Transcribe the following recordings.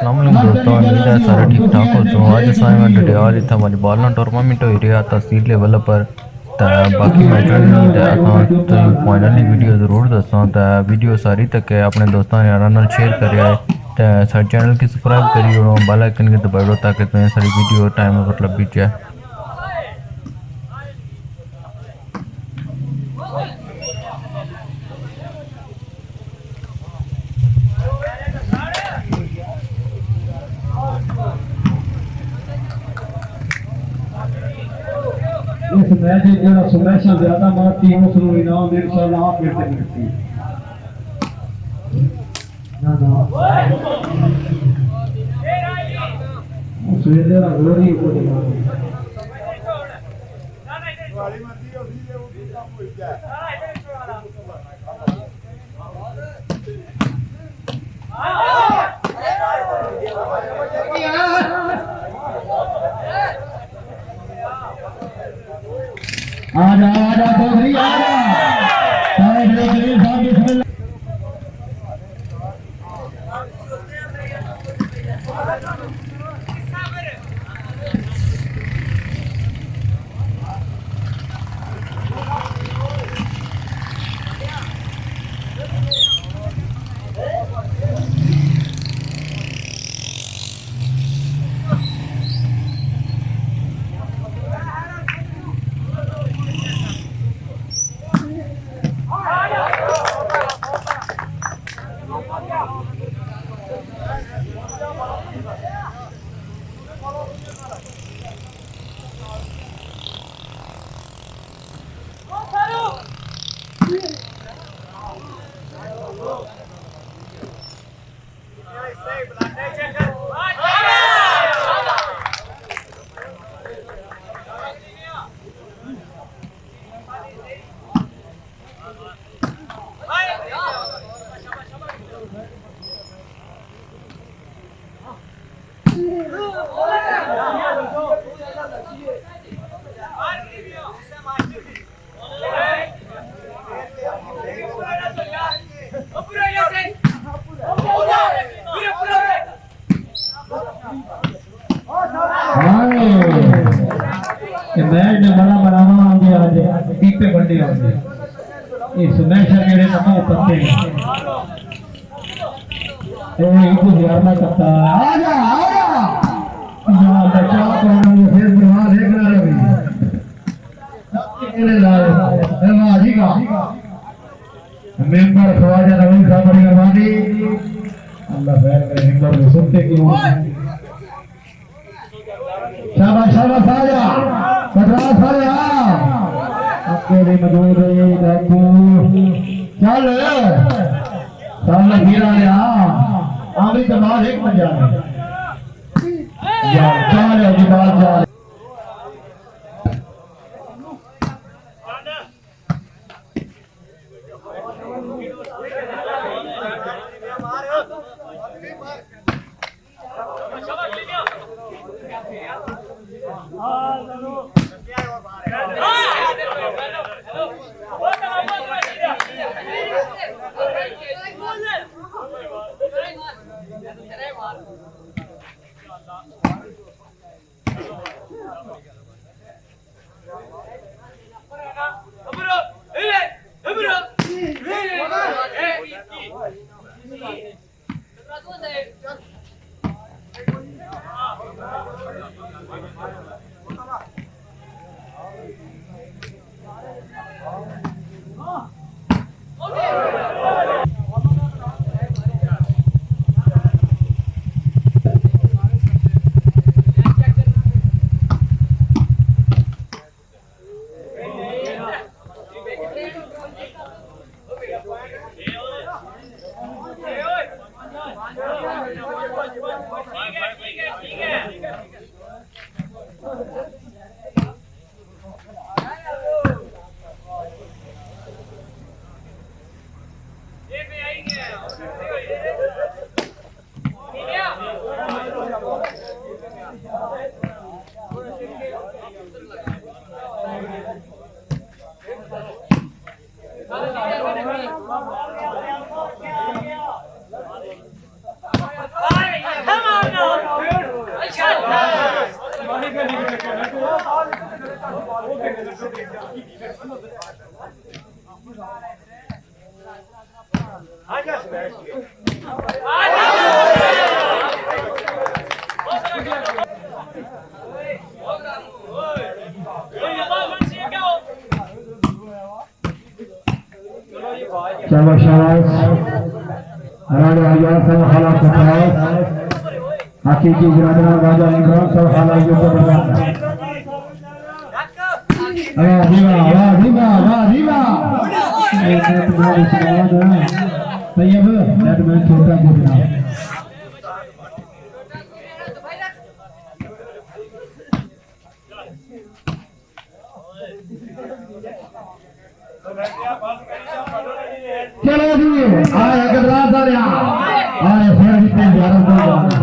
अस्सलाम वालेकुम दोस्तों, उम्मीद है सारे ठीक ठाक हो। तो आज असाइनमेंट डे आज इतना वॉलीबॉल टूर्नामेंट हो रहा तहसील लेवल पर। तो बाकी मैचों नहीं तो असां फाइनली वीडियो जरूर दसा। तो वीडियो सारी तक है अपने दोस्तों यार शेयर करे तो सारे चैनल की सब्सक्राइब करी ओड़ो, बेल आइकन की दबाई ओड़ो ताकि तुम्हें सारी वीडियो टाइम पर लगी जाए। इस मैच जो सुमेशा ज्यादा मारती है उसको इनाम इंशाल्लाह आप गिरते मिलती है ना ना उस वेले ना गोरी को दिखा वाली मर्जी है उसी वो भी काम हो जाए। आजा चौधरी आजा साइड लेकर साहब बिस्मिल्लाह। मैच ने बड़ा बनावा आ गया आज पीपे बंडे आ गए ये सुमेशा केड़े नमो पत्ते ए इको यारना करता आजा या बच्चा करना ये फिर बुरा देखना रे भाई केड़े लाए ए वाजी का मेंबर ख्वाजा नवीन साहब की मेहरबानी अल्लाह खैर करे मेंबर को सुनते क्यों शाबाश शाबाश आजा पचास आजा आपके लिए मजबूर है देखो चल चल हीरा ले आमी जमाल एक बन जाए यार चल अभी बात जा शाबाश शाबाश राजा आजाद सब हालात बताओ हकीकी बिरादर राजा इमरान सब हालात जो बताओ वाह दीवा वाह दीवा वाह दीवा तैयब बैटमैन छोटा बोलना चलो जी आए गदराज दालिया आए फिर जीते 11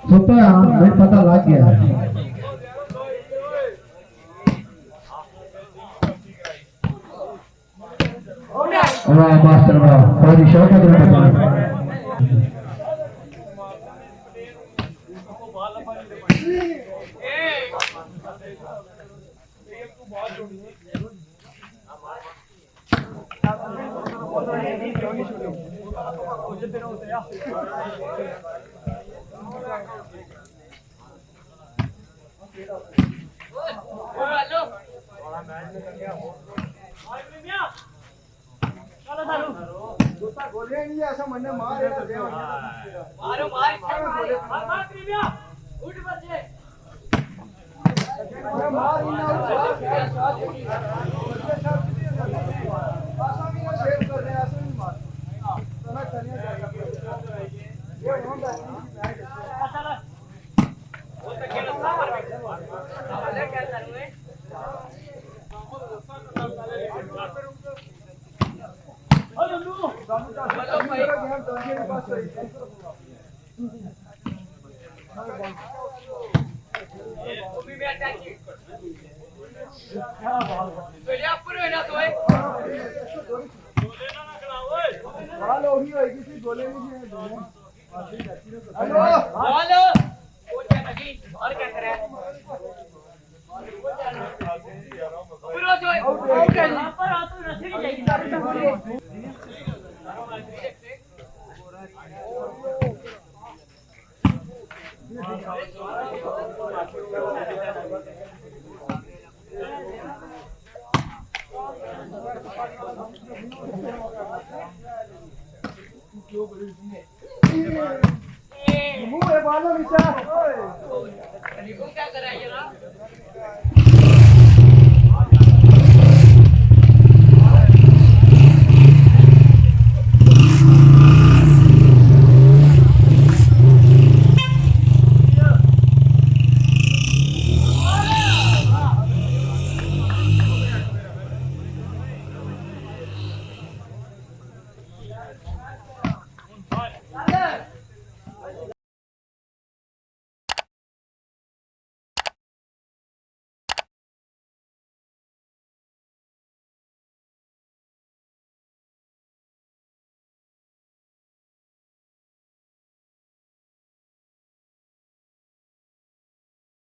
सुता मैं पता लग गया वाह मास्टर वाह कोई शौक है तुम्हें पता मुंह है बालों विचार